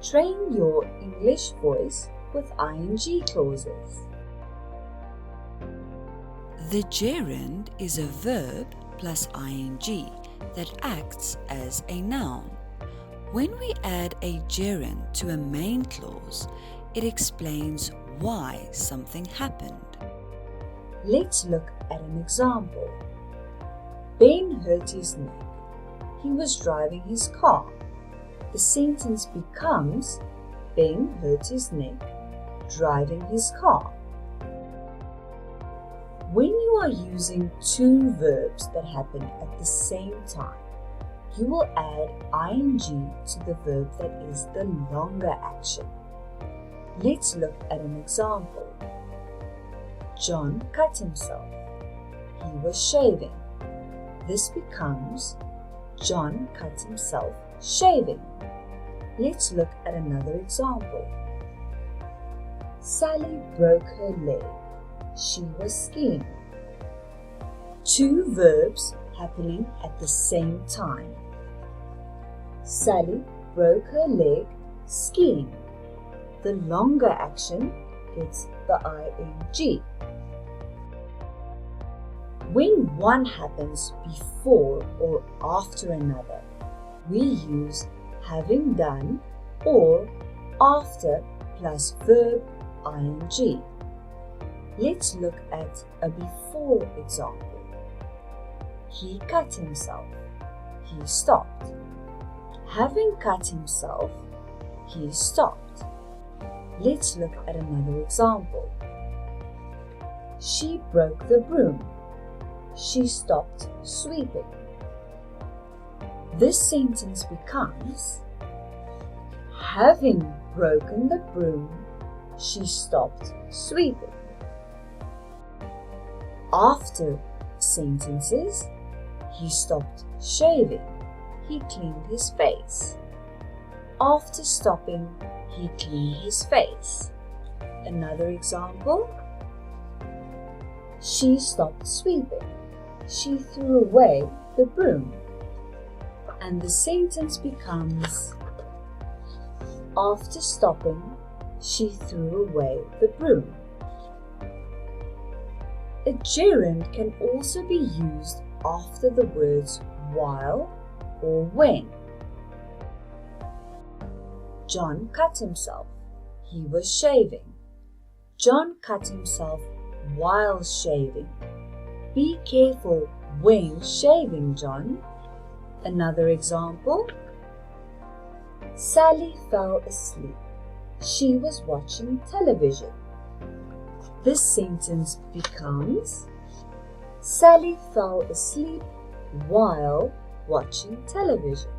Train your English voice with ing clauses. The gerund is a verb plus ing that acts as a noun. When we add a gerund to a main clause, it explains why something happened. Let's look at an example. Ben hurt his neck. He was driving his car. The sentence becomes Ben hurt his neck driving his car. When you are using two verbs that happen at the same time, you will add ing to the verb that is the longer action. Let's look at an example. John cut himself. He was shaving. This becomes John cut himself shaving. Let's look at another example. Sally broke her leg. She was skiing. Two verbs happening at the same time. Sally broke her leg skiing. The longer action gets the ing. When one happens before or after another, we use having done or after plus verb ing. Let's look at a before example. He cut himself. He stopped. Having cut himself, he stopped. Let's look at another example. She broke the broom. She stopped sweeping. This sentence becomes having broken the broom, she stopped sweeping. After sentences, he stopped shaving. He cleaned his face. After stopping, he cleaned his face. Another example. She stopped sweeping. She threw away the broom. And the sentence becomes after stopping, she threw away the broom. A gerund can also be used after the words while or when. John cut himself. He was shaving. John cut himself while shaving. Be careful when shaving, John. Another example. Sally fell asleep. She was watching television. This sentence becomes Sally fell asleep while watching television.